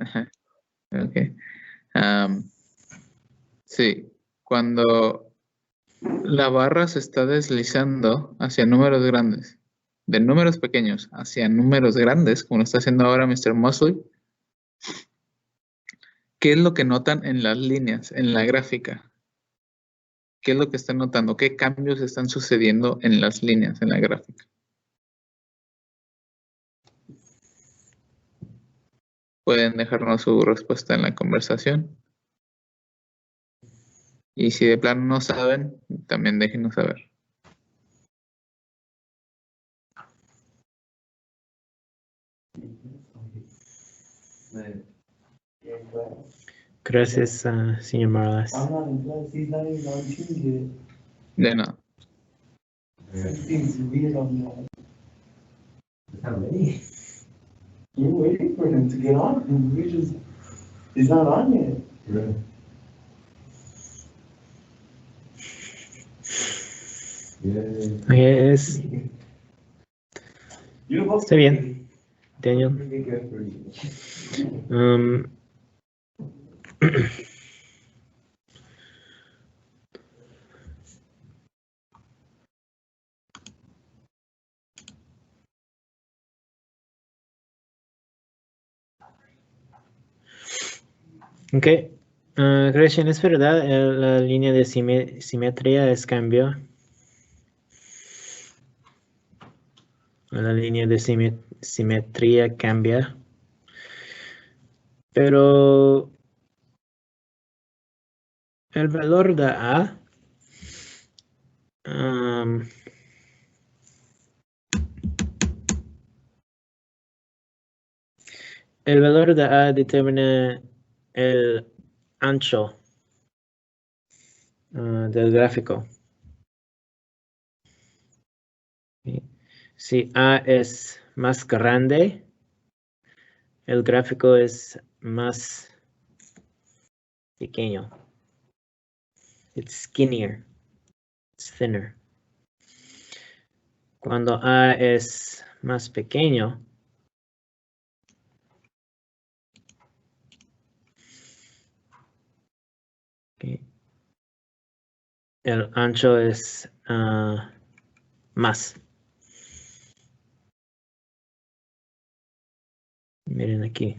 Ajá, ok. Sí, cuando la barra se está deslizando hacia números grandes, de números pequeños hacia números grandes, como lo está haciendo ahora Mr. Mosley, ¿qué es lo que notan en las líneas, en la gráfica? ¿Qué es lo que están notando? ¿Qué cambios están sucediendo en las líneas, en la gráfica? Pueden dejarnos su respuesta en la conversación. Y si de plano no saben, también déjenos saber. Gracias, señor Morales. I'm not impressed. He's not even on Tuesday. De nada. Something's weird on that. How many? You're waiting for him to get on. And we just, he's not on yet. Really? Yeah. Okay, está bien, Daniel. Pretty good for you. Ok, Christian, ¿es verdad la línea de simetría es cambio? La línea de simetría cambia, pero el valor de A el valor de A determina el ancho del gráfico. Si A es más grande, el gráfico es más pequeño. It's skinnier. It's thinner. Cuando A es más pequeño, okay, el ancho es más. Miren aquí.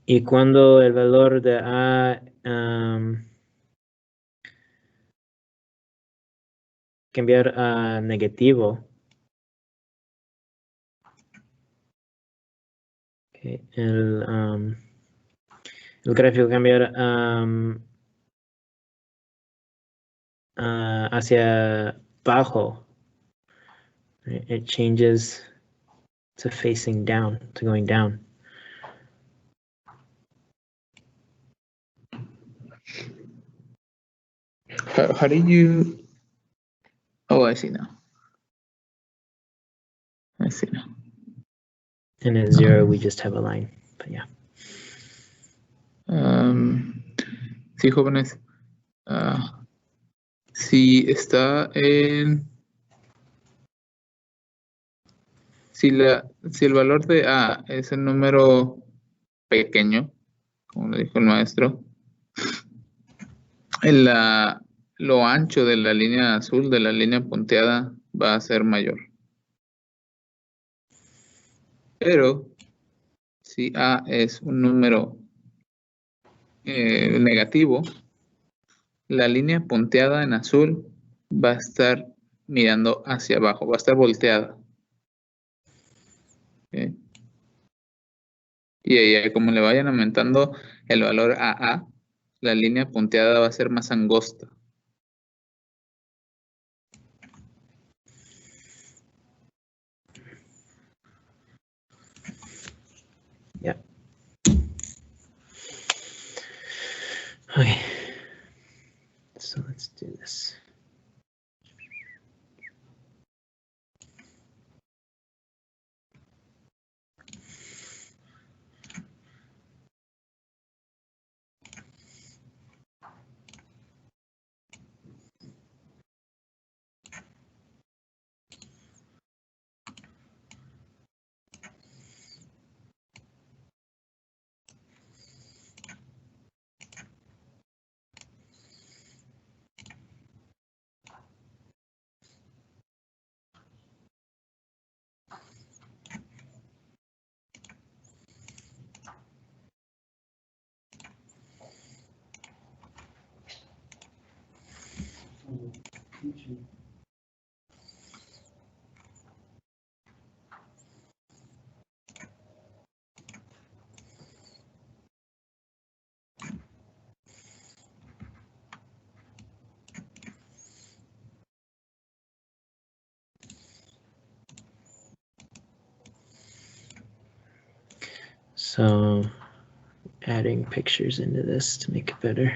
Y cuando el valor de A cambiar a negativo, okay, el gráfico cambiar hacia abajo. It changes to facing down, to going down. How do you... Oh, I see now. I see now. And at 0, we just have a line, but yeah. Sí, jóvenes. Si está en... Si el valor de A es el número pequeño, como lo dijo el maestro, lo ancho de la línea azul, de la línea punteada, va a ser mayor. Pero si A es un número negativo, la línea punteada en azul va a estar mirando hacia abajo, va a estar volteada. ¿Okay? Y ahí, como le vayan aumentando el valor a A, la línea punteada va a ser más angosta. Yeah. Okay. So let's do this. So adding pictures into this to make it better.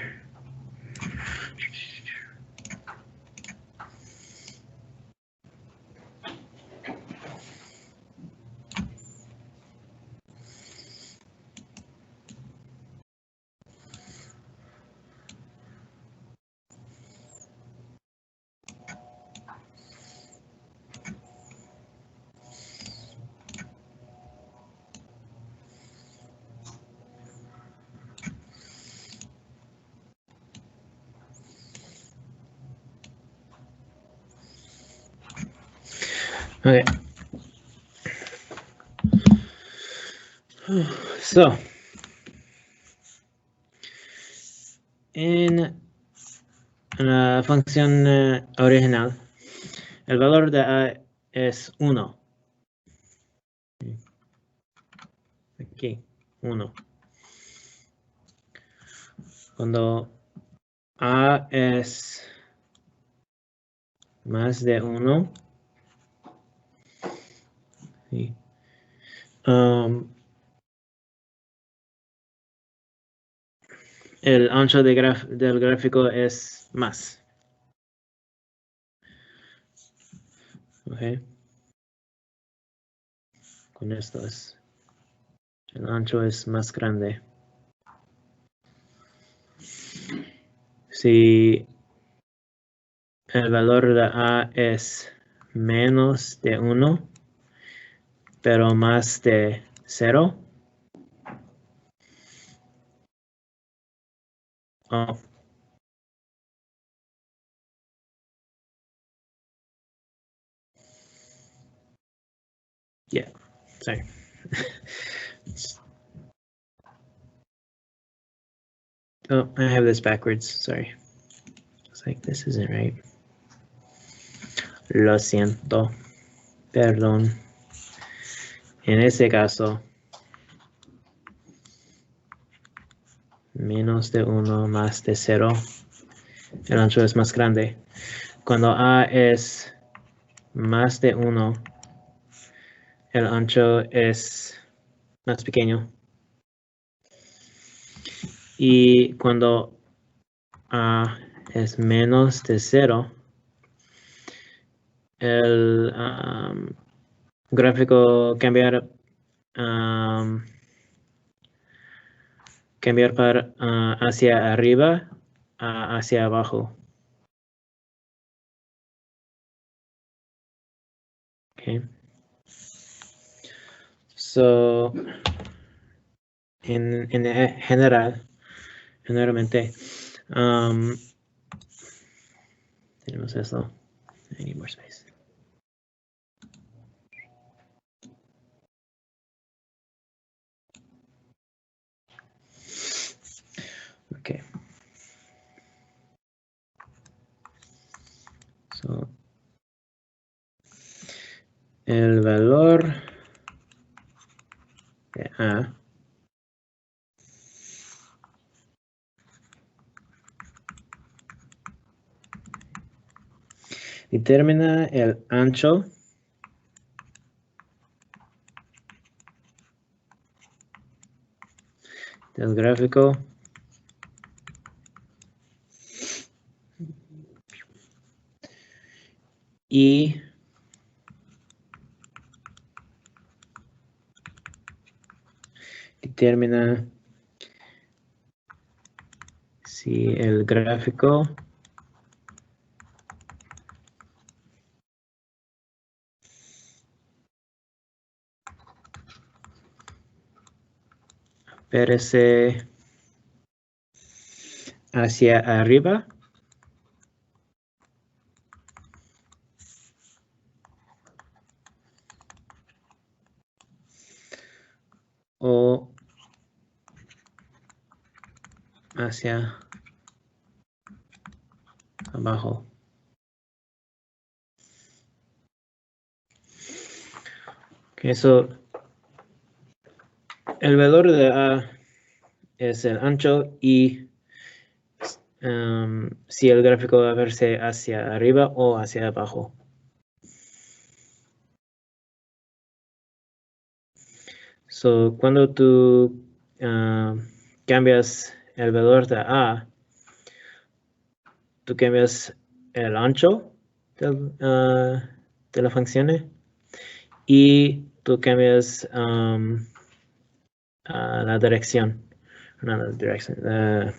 Okay. So, en la función original, el valor de A es 1. Aquí, 1. Cuando A es más de 1, sí. El ancho del gráfico es más. Okay. Con esto el ancho es más grande. Si el valor de A es menos de 1, pero más de 0, oh, yeah, sorry. Oh, I have this backwards, sorry. It's like, this isn't right. Lo siento, perdón. En ese caso, menos de 1 más de 0, el ancho es más grande. Cuando A es más de 1, el ancho es más pequeño. Y cuando A es menos de 0, el gráfico cambiar para hacia arriba a hacia abajo. Okay. So, generalmente, tenemos esto. I need more space. Okay. So, el valor de A determina el ancho del gráfico y determina si el gráfico aparece hacia arriba o hacia abajo. Okay, so el valor de A es el ancho y si el gráfico va a verse hacia arriba o hacia abajo. So, cuando tú cambias el valor de A, tú cambias el ancho de la función y tú cambias la dirección. No, la dirección.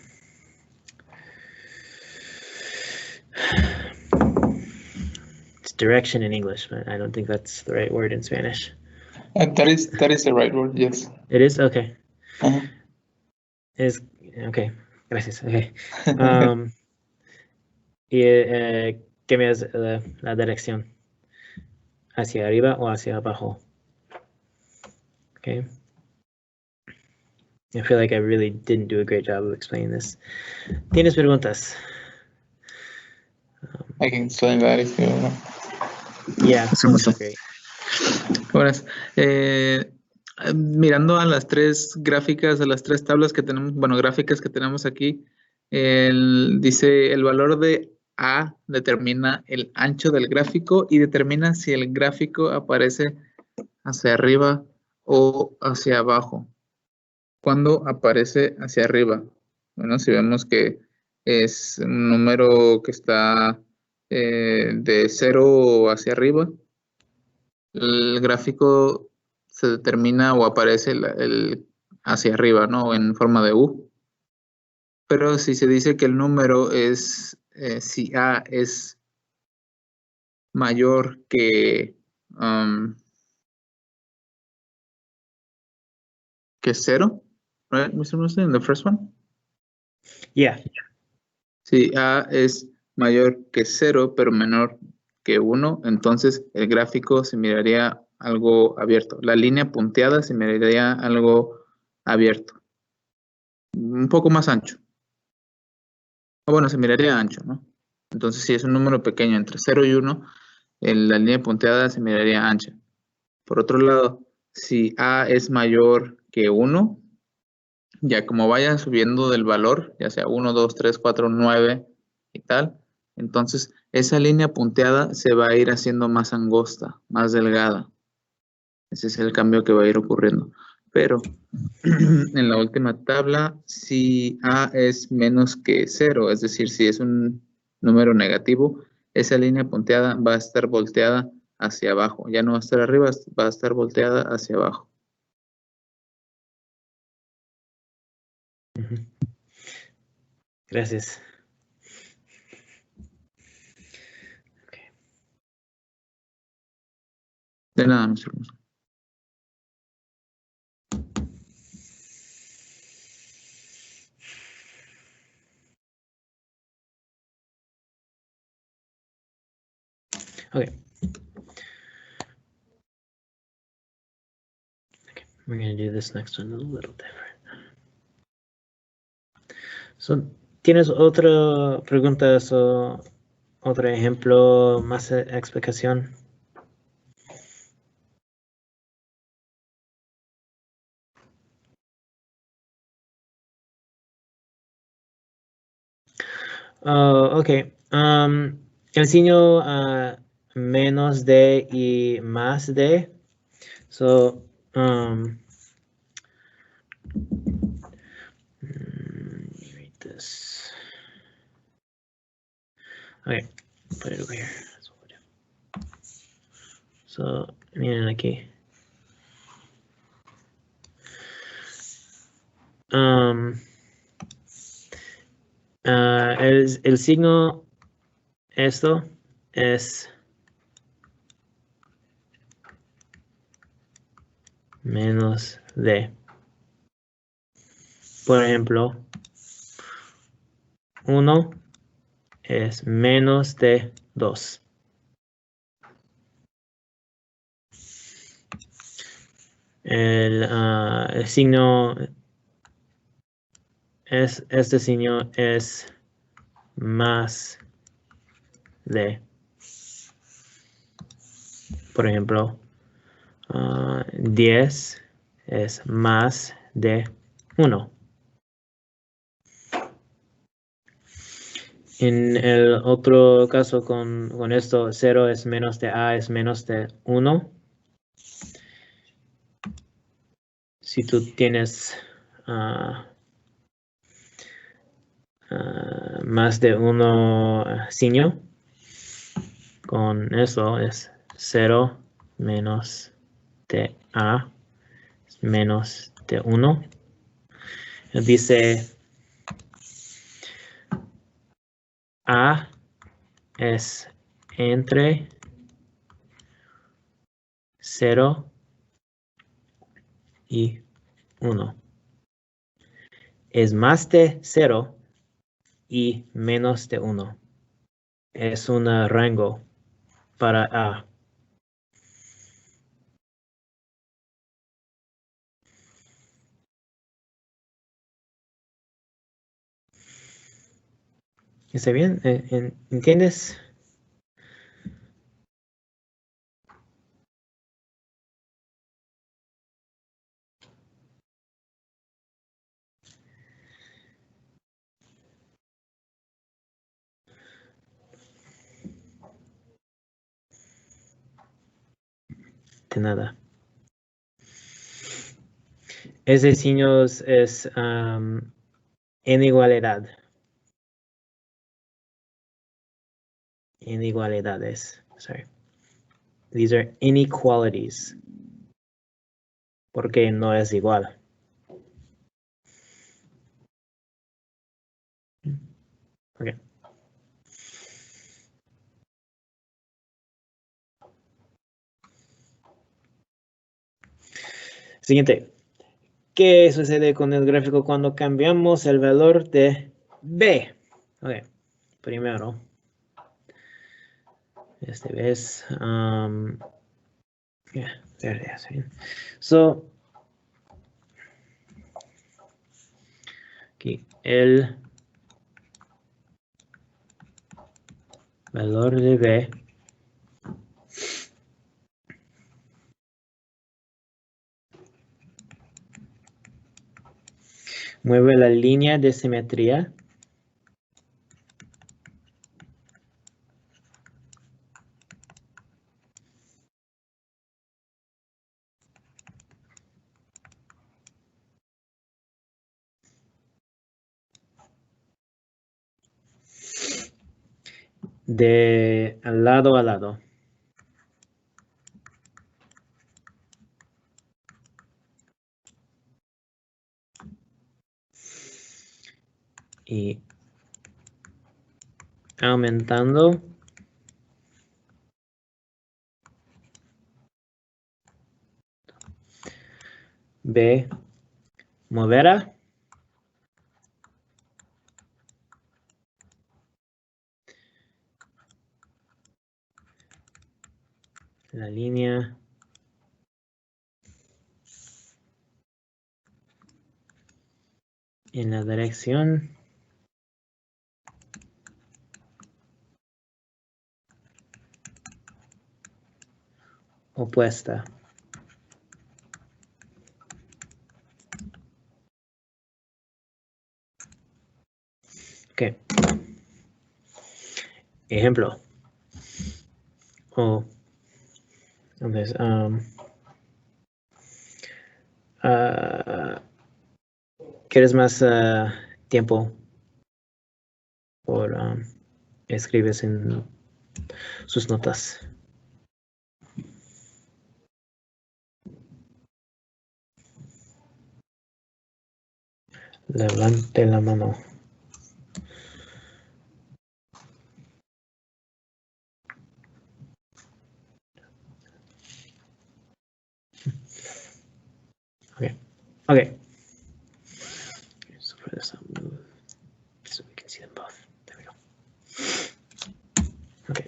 It's direction in English, but I don't think that's the right word in Spanish. That is the right word, yes. It is? Okay. Ajá. Okay, gracias. Okay. Y cambias la dirección hacia arriba o hacia abajo. Okay. I feel like I really didn't do a great job of explaining this. ¿Tienes preguntas? I can explain that if you want. Yeah, Sí, mucho. that's great. Buenas. Mirando a las tres gráficas, a las tres tablas que tenemos, bueno, gráficas que tenemos aquí, dice el valor de A determina el ancho del gráfico y determina si el gráfico aparece hacia arriba o hacia abajo. ¿Cuándo aparece hacia arriba? Bueno, si vemos que es un número que está de 0 hacia arriba, el gráfico se determina o aparece hacia arriba, ¿no? En forma de U. Pero si se dice que el número es, si A es mayor que 0, right, Mr. Muslim, the first one? Yeah. Si A es mayor que 0, pero menor que 1, entonces el gráfico se miraría algo abierto. La línea punteada se miraría algo abierto. Un poco más ancho. O bueno, se miraría ancho, ¿no? Entonces, si es un número pequeño entre 0 y 1, la línea punteada se miraría ancha. Por otro lado, si A es mayor que 1, ya como vaya subiendo del valor, ya sea 1, 2, 3, 4, 9 y tal, entonces esa línea punteada se va a ir haciendo más angosta, más delgada. Ese es el cambio que va a ir ocurriendo. Pero en la última tabla, si A es menos que 0, es decir, si es un número negativo, esa línea punteada va a estar volteada hacia abajo. Ya no va a estar arriba, va a estar volteada hacia abajo. Gracias. Okay. De nada, Mr. Muslim. Okay. We're going to do this next one a little different. So, ¿tienes otra pregunta o otro ejemplo, más explicación? Ok. El signo menos de y más de. So, read this. Okay, put it over here. That's what we'll do. So, miren aquí. El signo esto es menos de. Por ejemplo, 1 es menos de 2. El signo este signo es más de. Por ejemplo, 10 es más de 1. En el otro caso con esto, 0 es menos de A es menos de 1. si tú tienes más de uno signo, con eso es 0 menos TA menos T1. Dice A es entre 0 y 1. Es más de 0 y menos de 1. Es un rango para A. ¿Está bien? ¿Entiendes? De nada. Ese signo es inigualdad. Inigualdades. Sorry. These are inequalities. Porque no es igual. Okay. Siguiente. ¿Qué sucede con el gráfico cuando cambiamos el valor de B? Ok. Primero. Este vez. Yeah, there it is. So. Aquí. El valor de B mueve la línea de simetría de lado a lado. Y aumentando B moverá la línea en la dirección opuesta. Ok. Ejemplo. Entonces, ¿quieres más tiempo? Por escribes en sus notas. Levante la mano. Okay. Okay. So for this, so we can see them both. There we go. Okay.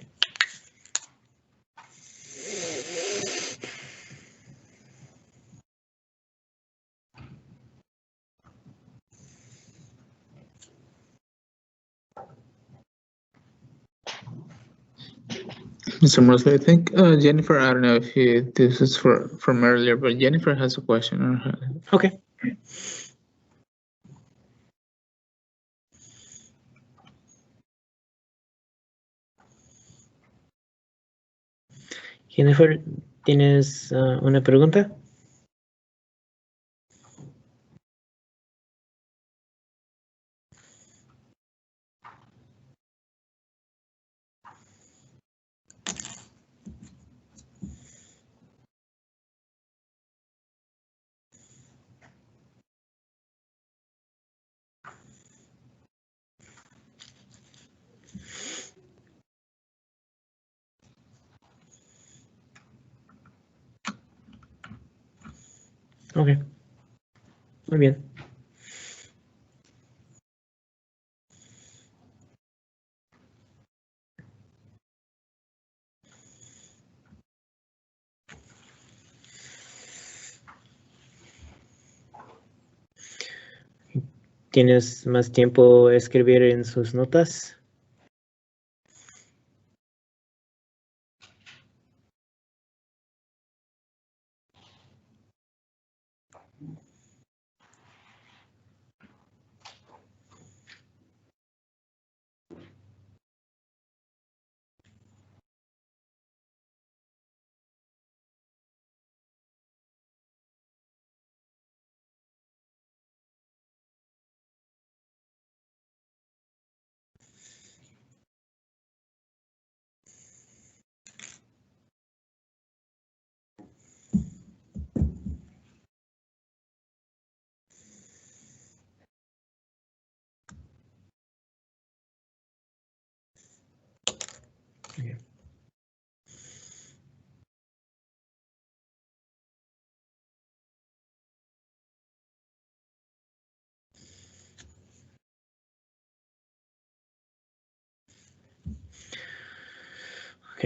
Mr. Mosley, I think Jennifer, I don't know if this is from earlier, but Jennifer has a question. Okay. Jennifer, ¿tienes una pregunta? Ok. Muy bien. ¿Tienes más tiempo a escribir en sus notas? Ok. Ok.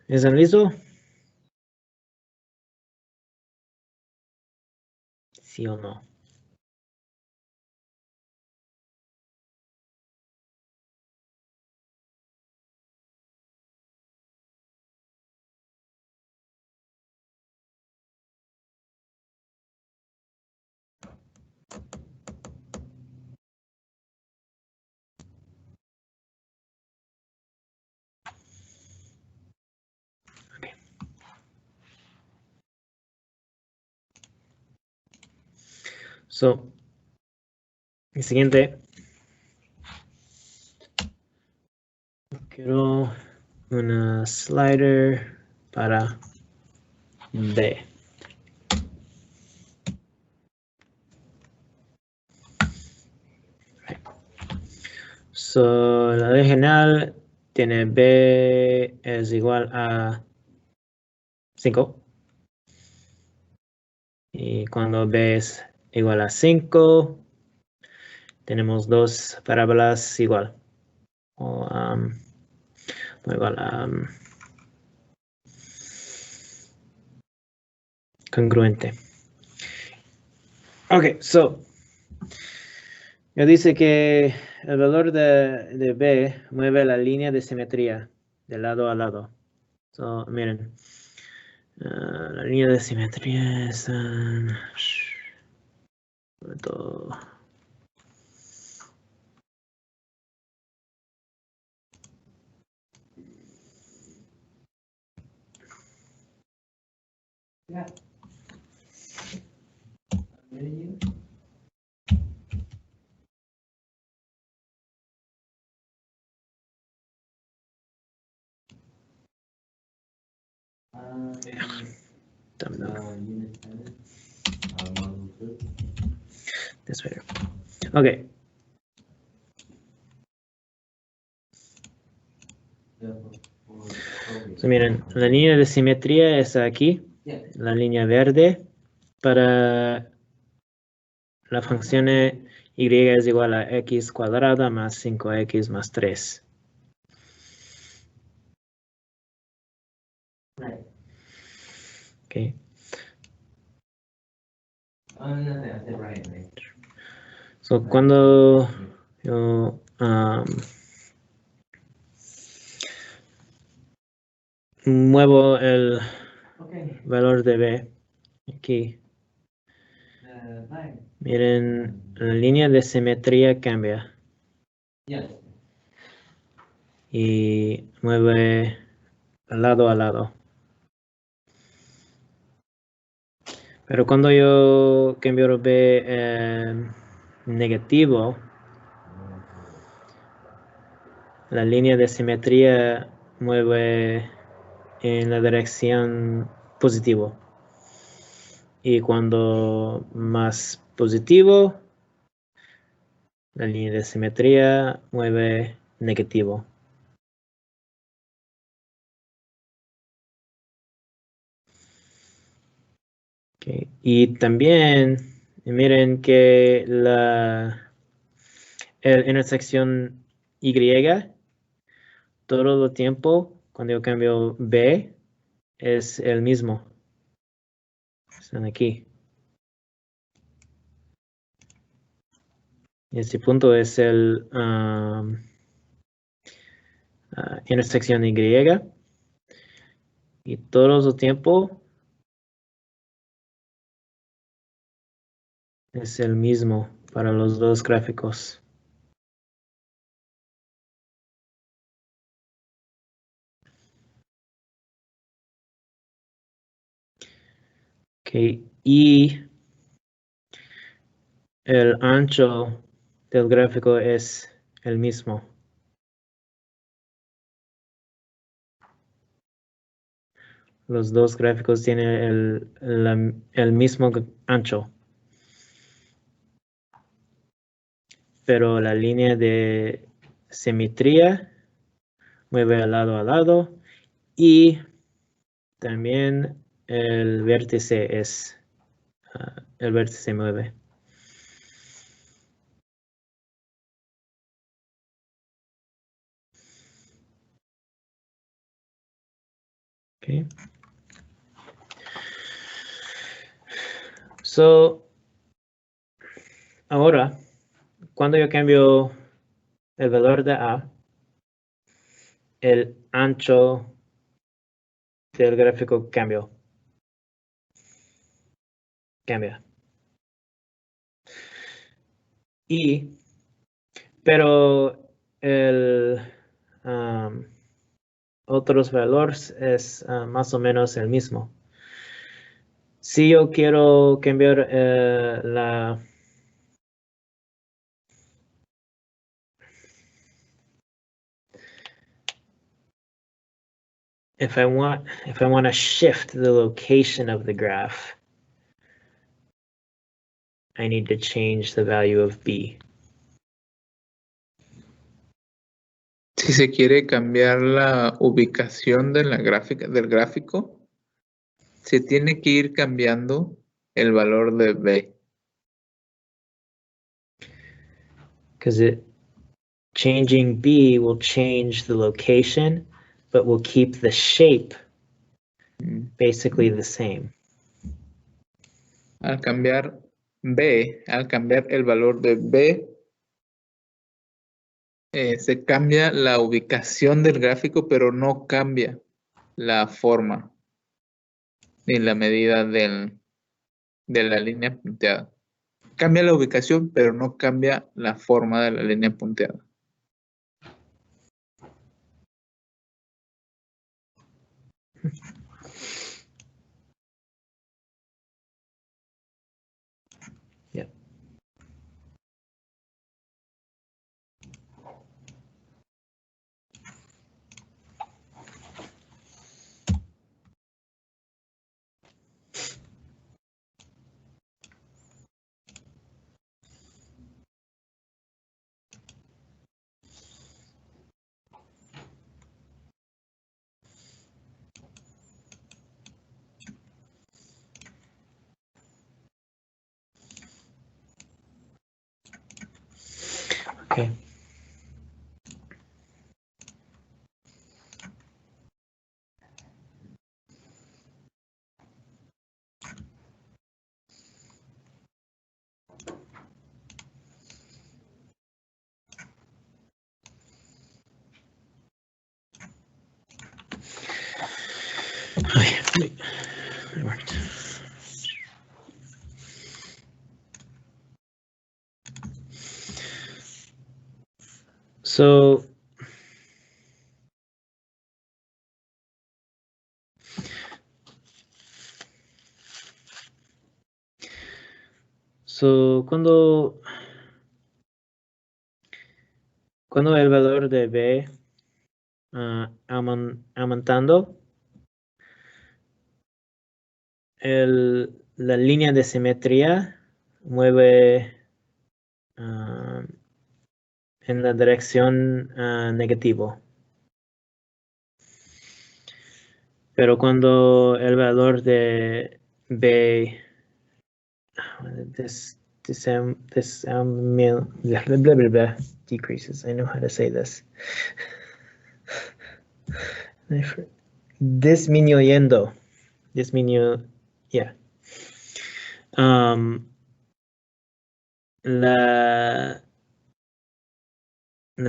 ¿Están listos? ¿Sí o no? Ok. So, el siguiente. Quiero una slider para B. So, la ley general tiene B es igual a 5. Y cuando B es igual a 5, tenemos dos parábolas igual. O no igual a congruente. Ok, so yo dice que el valor de B mueve la línea de simetría de lado a lado. So, miren, la línea de simetría es todo. Yeah. Menu. Unit 10. Model 2. That's better. Ok, so miren, la línea de simetría es aquí, Yeah. la línea verde para la función y es igual a x cuadrada más 5x más 3. Right. Okay. Oh, nothing. I said right. So cuando yo muevo el Okay. valor de B aquí, Right. miren, la línea de simetría cambia Yes. y mueve lado a lado. Pero cuando yo cambio B negativo, la línea de simetría mueve en la dirección positivo. Y cuando más positivo, la línea de simetría mueve negativo. Ok. Okay. Y también miren que el intersección Y todo el tiempo cuando yo cambio B es el mismo. Están aquí. Este punto es el intersección Y. Y todo el tiempo es el mismo para los dos gráficos. Okay. Y el ancho del gráfico es el mismo. Los dos gráficos tienen el mismo ancho. Pero la línea de simetría mueve de lado a lado y también el vértice mueve. Okay. So, ahora, cuando yo cambio el valor de A, el ancho del gráfico cambia. Pero el otros valores es más o menos el mismo. Si yo quiero cambiar if I want to shift the location of the graph, I need to change the value of B. Si se quiere cambiar la ubicación de la gráfica, del gráfico, se tiene que ir cambiando el valor de B. Because changing B will change the location, but will keep the shape basically the same. Al cambiar el valor de B, se cambia la ubicación del gráfico, pero no cambia la forma ni la medida de la línea punteada. Cambia la ubicación, pero no cambia la forma de la línea punteada. Yep. Okay. It worked. So cuando el valor de B aumentando, la línea de simetría mueve en la dirección negativo. Pero cuando el valor de B decreases. I know how to say this. Disminuyendo. Yeah. La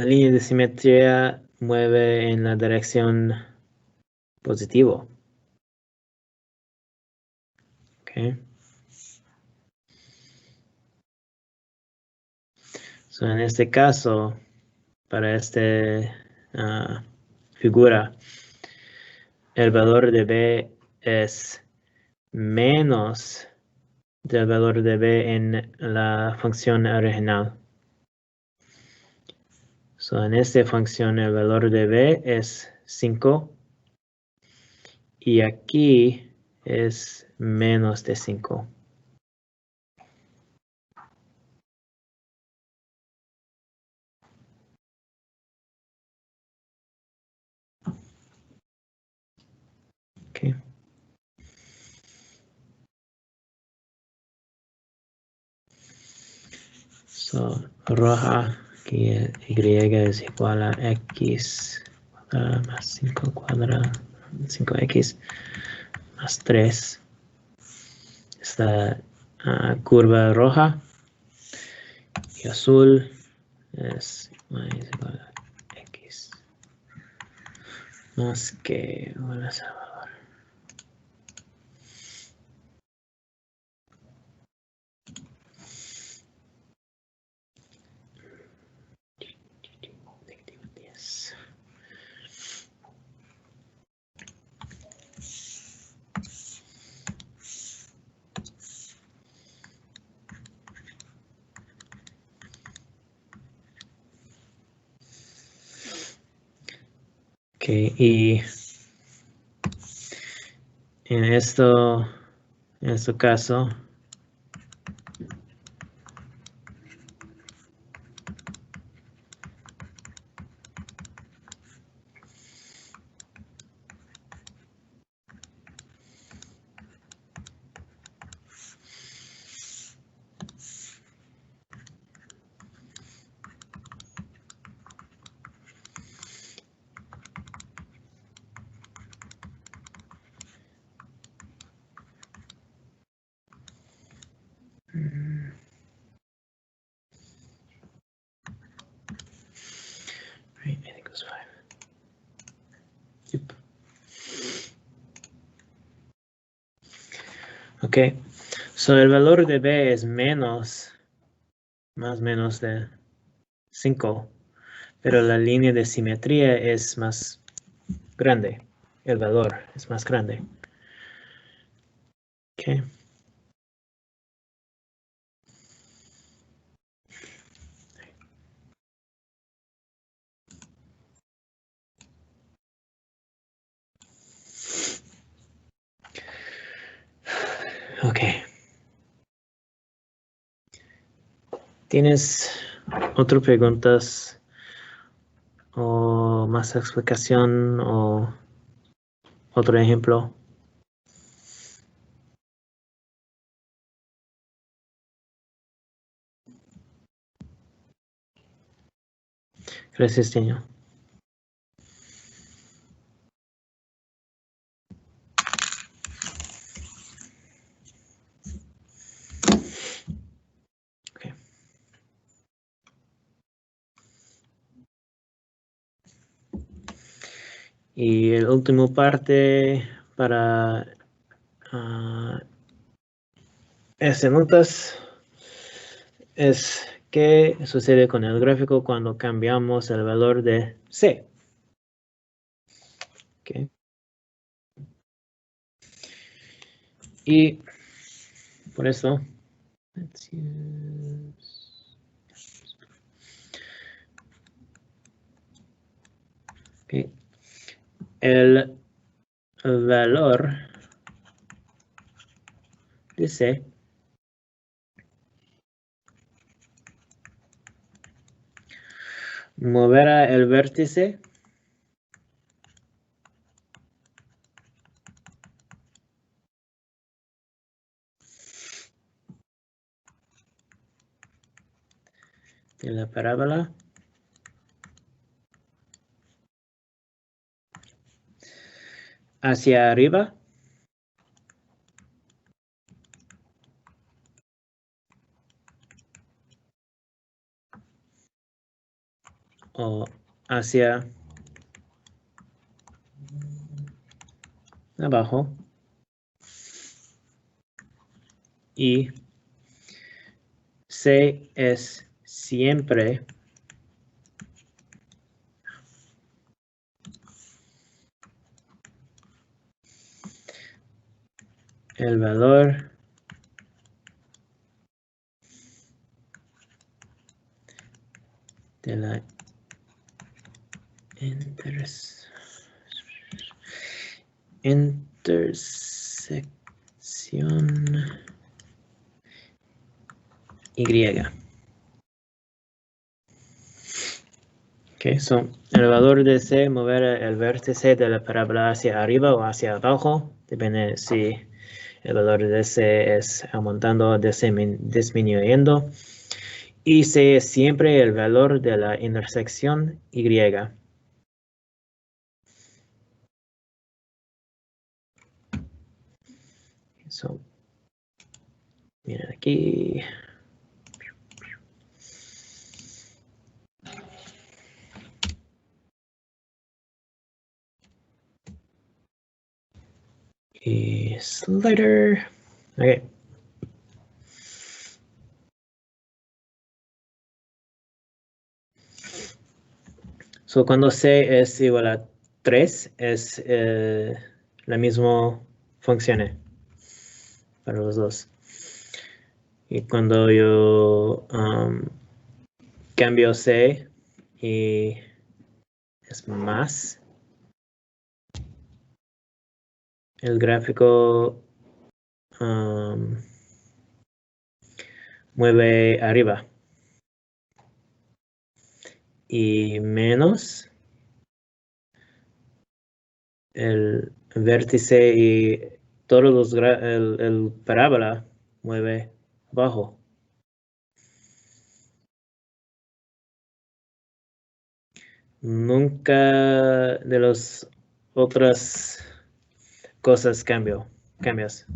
línea de simetría mueve en la dirección positivo. Okay. So, en este caso, para esta figura, el valor de B es menos del valor de B en la función original. So, en esta función el valor de B es 5 y aquí es menos de 5. Okay. So, roja, aquí y es igual a x cuadrado más 5 cuadrado, 5x más 3. Esta curva roja y azul es igual a x más que Hola Salvador. -10. Okay, y en este caso, right, I think it was 5. Yep. Okay, so el valor de B es más menos de 5, pero la línea de simetría es más grande. El valor es más grande. Okay. Okay. ¿Tienes otras preguntas o más explicación o otro ejemplo? Gracias, Daniel. Okay. Y el último parte para estas notas es qué sucede con el gráfico cuando cambiamos el valor de C. Okay. Y por eso, okay, el valor de C moverá el vértice de la parábola hacia arriba o hacia abajo y C es siempre el valor de la intersección Y. Okay, so el valor de C, mover el vértice de la parábola hacia arriba o hacia abajo, depende si el valor de C es aumentando o disminuyendo. Y C es siempre el valor de la intersección Y. So, miren aquí. Y slider. Okay. So, cuando C es igual a 3, es la misma función para los dos. Y cuando yo cambio C y es más, el gráfico mueve arriba. Y menos, el vértice y todos los el parábola mueve abajo. Nunca de las otras cosas cambias.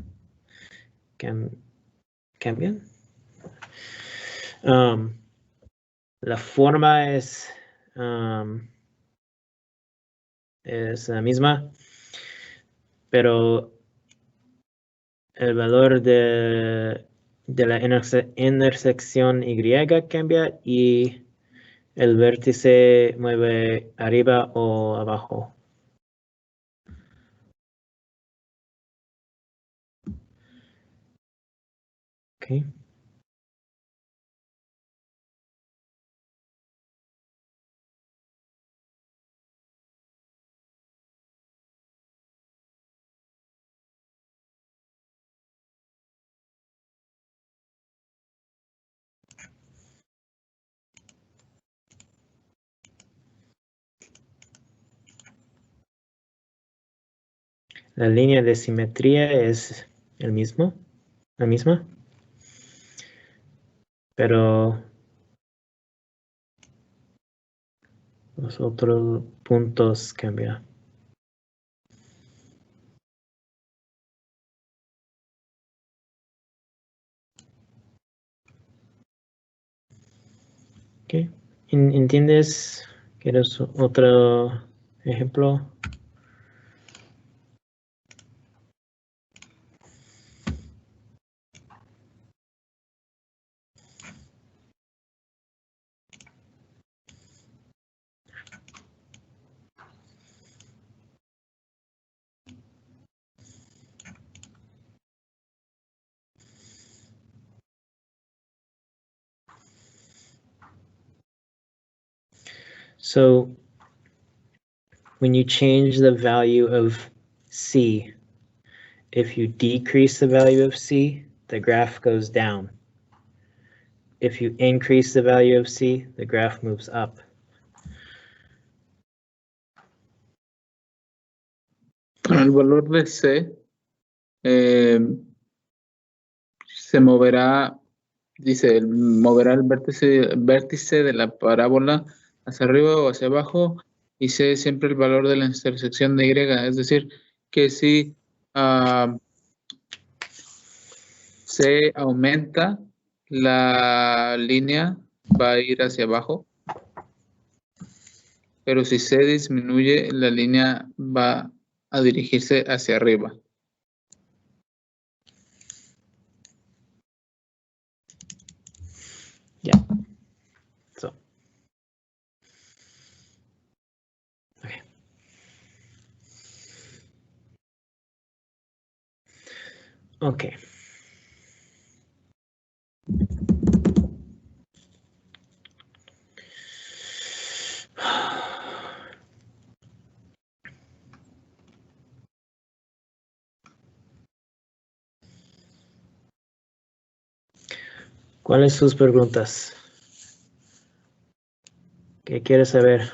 ¿Cambian? La forma es la misma, pero el valor de la intersección Y cambia y el vértice mueve arriba o abajo. Okay. La línea de simetría es la misma, pero los otros puntos cambian. Okay. ¿Entiendes? ¿Quieres otro ejemplo? So when you change the value of C, if you decrease the value of C, the graph goes down. If you increase the value of C, the graph moves up. Con el valor de C se moverá dice, moverá el vértice de la parábola hacia arriba o hacia abajo y C siempre el valor de la intersección de Y. Es decir, que si se aumenta, la línea va a ir hacia abajo. Pero si se disminuye, la línea va a dirigirse hacia arriba. Yeah. So. Okay. Okay. ¿Cuáles sus preguntas? ¿Qué quieres saber?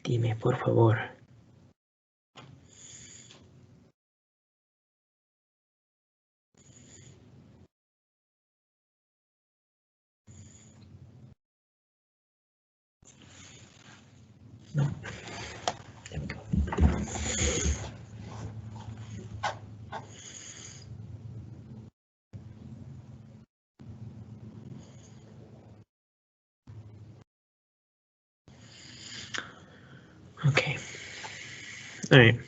Dime, por favor. No. There we go. Okay. All right.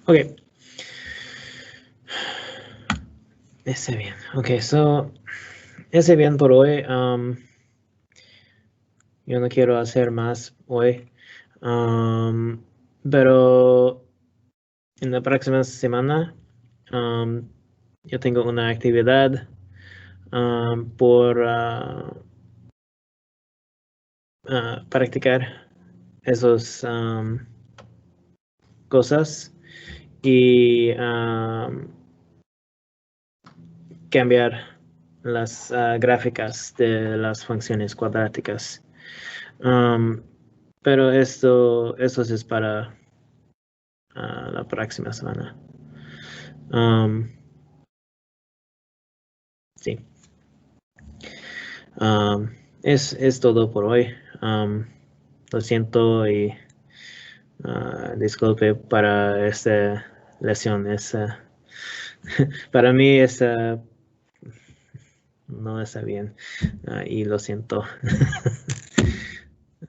Okay. Ese bien. Okay, so ese bien por hoy. Yo no quiero hacer más hoy. Pero en la próxima semana yo tengo una actividad por practicar esas cosas y cambiar las gráficas de las funciones cuadráticas. Pero eso es para la próxima semana. Sí. Es todo por hoy. Lo siento y disculpe para esta lección. Para mí no está bien y lo siento.